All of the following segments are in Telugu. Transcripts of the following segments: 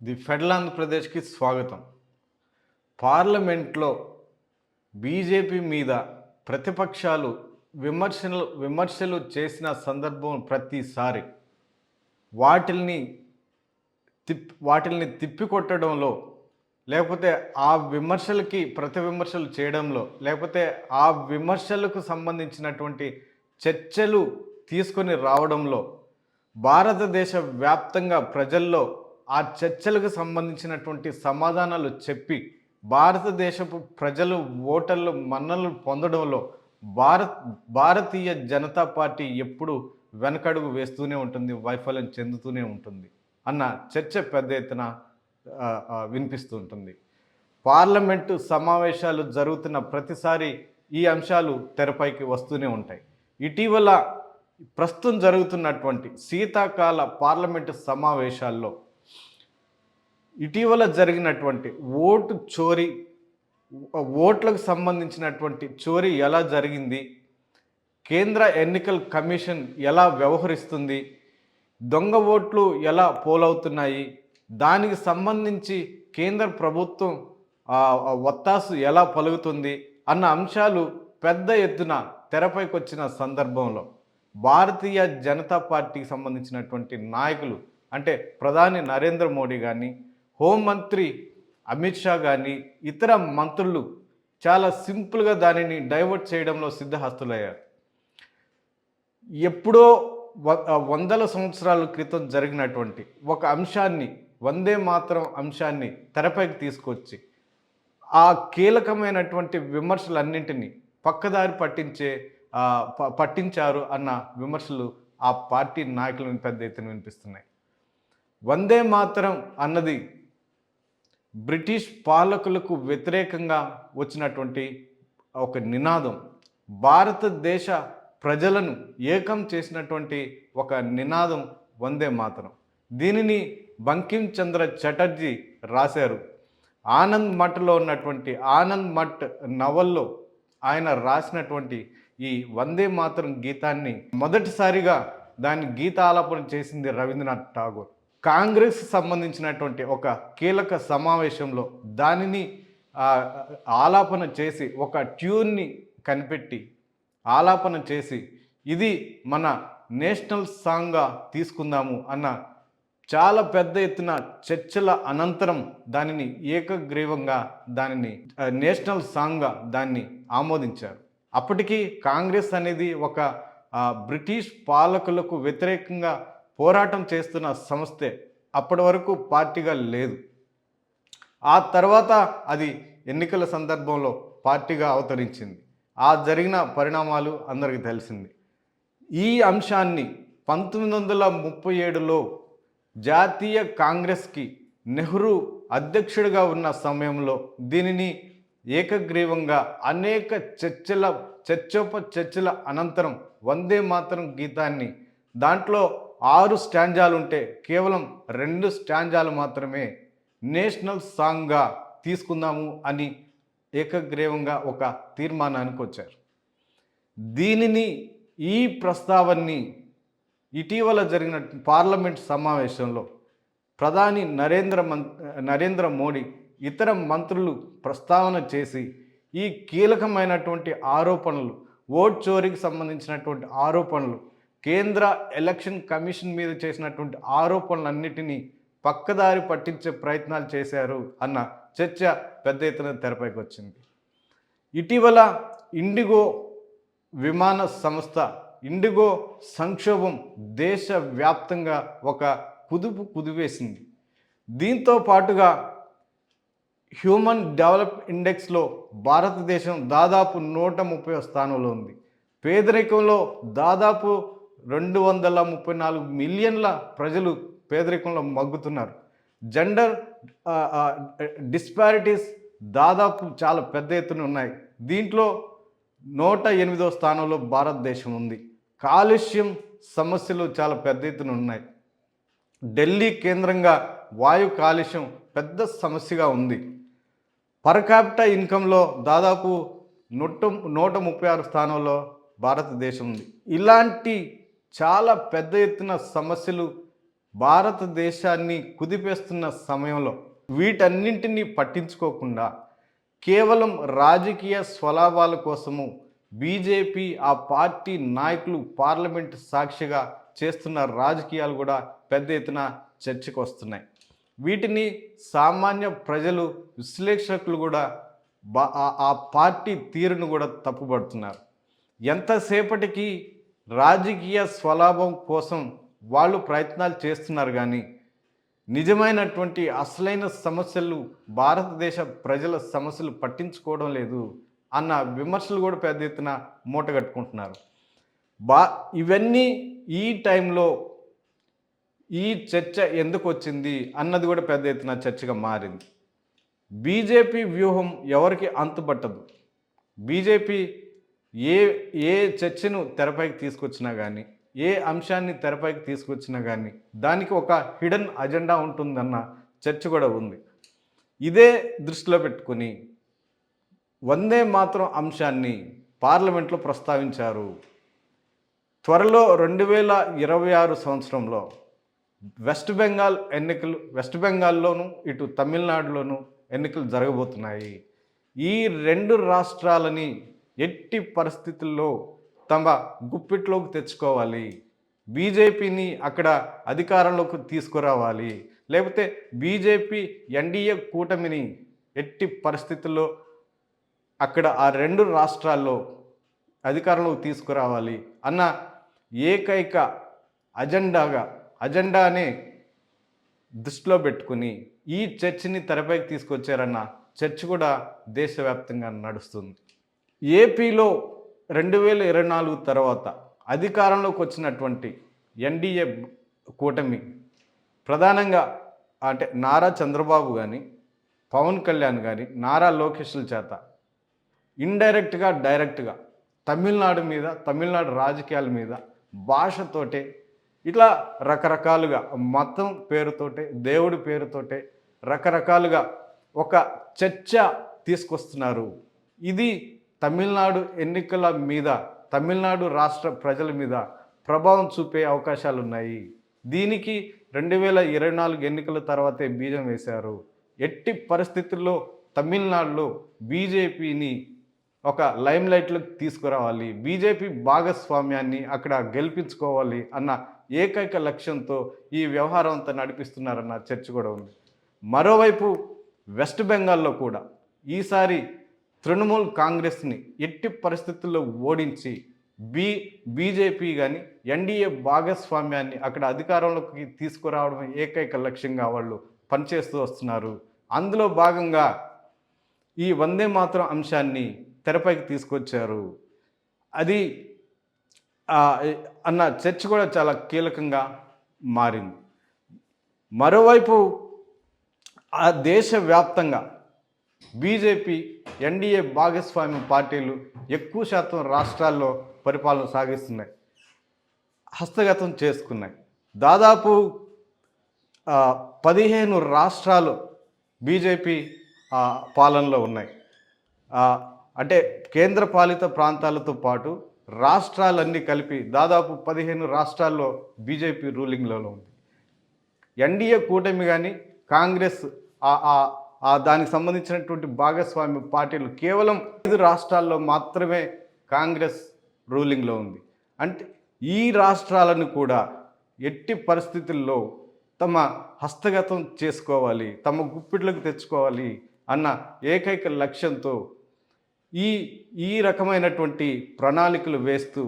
ది ఫెడరల్ ఆంధ్రప్రదేశ్కి స్వాగతం. పార్లమెంట్లో బీజేపీ మీద ప్రతిపక్షాలు విమర్శలు చేసిన సందర్భం ప్రతిసారి వాటిల్ని వాటిల్ని తిప్పికొట్టడంలో, లేకపోతే ఆ విమర్శలకి ప్రతి విమర్శలు చేయడంలో, లేకపోతే ఆ విమర్శలకు సంబంధించినటువంటి చర్చలు తీసుకొని రావడంలో, భారతదేశ వ్యాప్తంగా ప్రజల్లో ఆ చర్చలకు సంబంధించినటువంటి సమాధానాలు చెప్పి భారతదేశపు ప్రజలు ఓటర్లు మన్ననలు పొందడంలో భారతీయ జనతా పార్టీ ఎప్పుడు వెనకడుగు వేస్తూనే ఉంటుంది, వైఫల్యం చెందుతూనే ఉంటుంది అన్న చర్చ పెద్ద ఎత్తున వినిపిస్తూ ఉంటుంది. పార్లమెంటు సమావేశాలు జరుగుతున్న ప్రతిసారి ఈ అంశాలు తెరపైకి వస్తూనే ఉంటాయి. ఇటీవల ప్రస్తుతం జరుగుతున్నటువంటి శీతాకాల పార్లమెంటు సమావేశాల్లో ఇటీవల జరిగినటువంటి ఓట్లకు సంబంధించినటువంటి చోరీ ఎలా జరిగింది, కేంద్ర ఎన్నికల కమిషన్ ఎలా వ్యవహరిస్తుంది, దొంగ ఓట్లు ఎలా పోలవుతున్నాయి, దానికి సంబంధించి కేంద్ర ప్రభుత్వం ఒత్తాసు ఎలా పలుకుతుంది అన్న అంశాలు పెద్ద ఎత్తున తెరపైకి వచ్చిన సందర్భంలో భారతీయ జనతా పార్టీకి సంబంధించినటువంటి నాయకులు, అంటే ప్రధాని నరేంద్ర మోడీ కానీ, హోంమంత్రి అమిత్ షా కానీ, ఇతర మంత్రులు చాలా సింపుల్గా దానిని డైవర్ట్ చేయడంలో సిద్ధహస్తులయ్యారు. ఎప్పుడో వందల సంవత్సరాల క్రితం జరిగినటువంటి ఒక అంశాన్ని, వందే మాతరం అంశాన్ని తెరపైకి తీసుకొచ్చి ఆ కీలకమైనటువంటి విమర్శలన్నింటినీ పక్కదారి పట్టించారు అన్న విమర్శలు ఆ పార్టీ నాయకులను పెద్ద ఎత్తున వినిపిస్తున్నాయి. వందే మాతరం అన్నది బ్రిటిష్ పాలకులకు వ్యతిరేకంగా వచ్చినటువంటి ఒక నినాదం, భారతదేశ ప్రజలను ఏకం చేసినటువంటి ఒక నినాదం వందే మాతరం. దీనిని బంకిం చంద్ర చటర్జీ రాశారు. ఆనంద్ మఠ్లో ఉన్నటువంటి ఆనంద్ మఠ్ నవల్లో ఆయన రాసినటువంటి ఈ వందే మాతరం గీతాన్ని మొదటిసారిగా దాన్ని గీతాలాపన చేసింది రవీంద్రనాథ్ ఠాగూర్. కాంగ్రెస్ సంబంధించినటువంటి ఒక కీలక సమావేశంలో దానిని ఆలాపన చేసి, ఒక ట్యూన్ని కనిపెట్టి ఆలాపన చేసి, ఇది మన నేషనల్ సాంగ్గా తీసుకుందాము అన్న చాలా పెద్ద ఎత్తున చర్చల అనంతరం దానిని ఏకగ్రీవంగా దానిని నేషనల్ సాంగ్గా దాన్ని ఆమోదించారు. అప్పటికి కాంగ్రెస్ అనేది ఒక బ్రిటిష్ పాలకులకు వ్యతిరేకంగా పోరాటం చేస్తున్న సంస్థే, అప్పటి వరకు పార్టీగా లేదు. ఆ తర్వాత అది ఎన్నికల సందర్భంలో పార్టీగా అవతరించింది. ఆ జరిగిన పరిణామాలు అందరికీ తెలిసింది. ఈ అంశాన్ని 1937లో జాతీయ కాంగ్రెస్కి నెహ్రూ అధ్యక్షుడిగా ఉన్న సమయంలో దీనిని ఏకగ్రీవంగా అనేక చర్చల అనంతరం వందే మాతరం గీతాన్ని, దాంట్లో 6 స్టాంజాలు ఉంటే కేవలం 2 స్టాంజాలు మాత్రమే నేషనల్ సాంగ్గా తీసుకుందాము అని ఏకగ్రీవంగా ఒక తీర్మానానికి వచ్చారు. ఈ ప్రస్తావనని ఇటీవల జరిగిన పార్లమెంట్ సమావేశంలో ప్రధాని నరేంద్ర మోడీ ఇతర మంత్రులు ప్రస్తావన చేసి ఈ కీలకమైనటువంటి ఆరోపణలు, ఓట్ చోరీకి సంబంధించినటువంటి ఆరోపణలు, కేంద్ర ఎలక్షన్ కమిషన్ మీద చేసినటువంటి ఆరోపణలన్నిటినీ పక్కదారి పట్టించే ప్రయత్నాలు చేశారు అన్న చర్చ పెద్ద ఎత్తున తెరపైకి వచ్చింది. ఇటీవల ఇండిగో విమాన సంస్థ, ఇండిగో సంక్షోభం దేశవ్యాప్తంగా ఒక కుదివేసింది. దీంతో పాటుగా హ్యూమన్ డెవలప్ ఇండెక్స్లో భారతదేశం దాదాపు 130వ స్థానంలో ఉంది. పేదరికంలో దాదాపు 234 మిలియన్ల ప్రజలు పేదరికంలో మగ్గుతున్నారు. జెండర్ డిస్పారిటీస్ దాదాపు చాలా పెద్ద ఎత్తున ఉన్నాయి. దీంట్లో 108వ స్థానంలో భారతదేశం ఉంది. కాలుష్యం సమస్యలు చాలా పెద్ద ఎత్తున ఉన్నాయి. ఢిల్లీ కేంద్రంగా వాయు కాలుష్యం పెద్ద సమస్యగా ఉంది. పర్ క్యాపిటల్ ఇన్కంలో దాదాపు 136 స్థానంలో భారతదేశం ఉంది. ఇలాంటి చాలా పెద్ద ఎత్తున సమస్యలు భారతదేశాన్ని కుదిపేస్తున్న సమయంలో వీటన్నింటినీ పట్టించుకోకుండా కేవలం రాజకీయ స్వలాభాల కోసము బీజేపీ ఆ పార్టీ నాయకులు పార్లమెంట్ సాక్షిగా చేస్తున్న రాజకీయాలు కూడా పెద్ద ఎత్తున చర్చకు వస్తున్నాయి. వీటిని సామాన్య ప్రజలు విశ్లేషకులు కూడా ఆ పార్టీ తీరును కూడా తప్పుపడుతున్నారు. ఎంతసేపటికి రాజకీయ స్వలాభం కోసం వాళ్ళు ప్రయత్నాలు చేస్తున్నారు, కానీ నిజమైనటువంటి అసలైన సమస్యలు భారతదేశ ప్రజల సమస్యలు పట్టించుకోవడం లేదు అన్న విమర్శలు కూడా పెద్ద ఎత్తున మూటగట్టుకుంటున్నారు. ఇవన్నీ ఈ టైంలో ఈ చర్చ ఎందుకు వచ్చింది అన్నది కూడా పెద్ద ఎత్తున చర్చగా మారింది. బీజేపీ వ్యూహం ఎవరికి అంతుపట్టదు. బీజేపీ ఏ చర్చను తెరపైకి తీసుకొచ్చినా కానీ, ఏ అంశాన్ని తెరపైకి తీసుకొచ్చినా కానీ దానికి ఒక హిడెన్ అజెండా ఉంటుందన్న చర్చ కూడా ఉంది. ఇదే దృష్టిలో పెట్టుకుని వందే మాతరం అంశాన్ని పార్లమెంట్లో ప్రస్తావించారు. త్వరలో 2026 సంవత్సరంలో వెస్ట్ బెంగాల్లోను ఇటు తమిళనాడులోను ఎన్నికలు జరగబోతున్నాయి. ఈ రెండు రాష్ట్రాలని ఎట్టి పరిస్థితుల్లో తమ గుప్పిట్లోకి తెచ్చుకోవాలి, బీజేపీని అక్కడ అధికారంలోకి తీసుకురావాలి, లేకపోతే బీజేపీ ఎన్డీఏ కూటమిని ఎట్టి పరిస్థితుల్లో అక్కడ ఆ రెండు రాష్ట్రాల్లో అధికారంలోకి తీసుకురావాలి అన్న ఏకైక అజెండానే దృష్టిలో పెట్టుకుని ఈ చర్చని తెరపైకి తీసుకొచ్చారన్న చర్చ కూడా దేశవ్యాప్తంగా నడుస్తుంది. ఏపీలో 2024 తర్వాత అధికారంలోకి వచ్చినటువంటి ఎన్డీఏ కూటమి ప్రధానంగా అంటే నారా చంద్రబాబు కానీ, పవన్ కళ్యాణ్ కానీ, నారా లోకేష్ల చేత ఇండైరెక్ట్గా డైరెక్ట్గా తమిళనాడు రాజకీయాల మీద, భాషతోటే, ఇట్లా రకరకాలుగా మతం పేరుతోటే, దేవుడి పేరుతోటే రకరకాలుగా ఒక చర్చ తీసుకొస్తున్నారు. ఇది తమిళనాడు ఎన్నికల మీద, తమిళనాడు రాష్ట్ర ప్రజల మీద ప్రభావం చూపే అవకాశాలు ఉన్నాయి. దీనికి 2024 ఎన్నికల తర్వాతే బీజం వేశారు. ఎట్టి పరిస్థితుల్లో తమిళనాడులో బీజేపీని ఒక లైమ్లైట్లోకి తీసుకురావాలి, బీజేపీ భాగస్వామ్యాన్ని అక్కడ గెలిపించుకోవాలి అన్న ఏకైక లక్ష్యంతో ఈ వ్యవహారం అంతా నడిపిస్తున్నారన్న చర్చ కూడా ఉంది. మరోవైపు వెస్ట్ బెంగాల్లో కూడా ఈసారి తృణమూల్ కాంగ్రెస్ని ఎట్టి పరిస్థితుల్లో ఓడించి బీజేపీ కానీ ఎన్డీఏ భాగస్వామ్యాన్ని అక్కడ అధికారంలోకి తీసుకురావడం ఏకైక లక్ష్యంగా వాళ్ళు పనిచేస్తూ వస్తున్నారు. అందులో భాగంగా ఈ వందే మాతరం అంశాన్ని తెరపైకి తీసుకొచ్చారు. అది అన్న చర్చ కూడా చాలా కీలకంగా మారింది. మరోవైపు ఆ దేశవ్యాప్తంగా బీజేపీ ఎన్డీఏ భాగస్వామ్య పార్టీలు ఎక్కువ శాతం రాష్ట్రాల్లో పరిపాలన సాగిస్తున్నాయి, హస్తగతం చేసుకున్నాయి. దాదాపు 15 రాష్ట్రాలు బీజేపీ పాలనలో ఉన్నాయి. అంటే కేంద్ర పాలిత ప్రాంతాలతో పాటు రాష్ట్రాలన్నీ కలిపి దాదాపు 15 రాష్ట్రాల్లో బీజేపీ రూలింగ్లో ఉంది. ఎన్డీఏ కూటమి కానీ, కాంగ్రెస్ దానికి సంబంధించినటువంటి భాగస్వామ్య పార్టీలు కేవలం 5 రాష్ట్రాల్లో మాత్రమే కాంగ్రెస్ రూలింగ్లో ఉంది. అంటే ఈ రాష్ట్రాలను కూడా ఎట్టి పరిస్థితుల్లో తమ హస్తగతం చేసుకోవాలి, తమ గుప్పిట్లోకి తెచ్చుకోవాలి అన్న ఏకైక లక్ష్యంతో ఈ రకమైనటువంటి ప్రణాళికలు వేస్తూ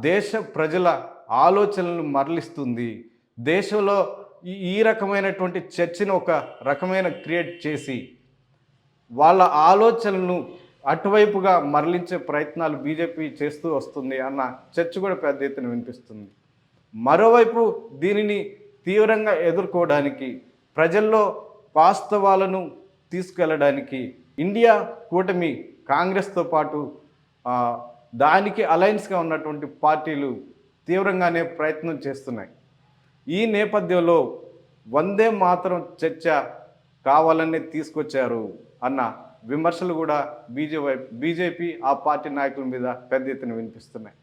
దేశ ప్రజల ఆలోచనలను మరలిస్తుంది. దేశంలో ఈ రకమైనటువంటి చర్చను ఒక రకమైన క్రియేట్ చేసి వాళ్ళ ఆలోచనలను అటువైపుగా మరలించే ప్రయత్నాలు బీజేపీ చేస్తూ వస్తుంది అన్న చర్చ కూడా పెద్ద ఎత్తున వినిపిస్తుంది. మరోవైపు దీనిని తీవ్రంగా ఎదుర్కోవడానికి, ప్రజల్లో వాస్తవాలను తీసుకెళ్ళడానికి ఇండియా కూటమి కాంగ్రెస్తో పాటు దానికి అలయన్స్గా ఉన్నటువంటి పార్టీలు తీవ్రంగానే ప్రయత్నం చేస్తున్నాయి. ఈ నేపథ్యంలో వందే మాతరం చర్చ కావాలనే తీసుకొచ్చారు అన్న విమర్శలు కూడా బీజేపీ ఆ పార్టీ నాయకుల మీద పెద్ద ఎత్తున వినిపిస్తున్నాయి.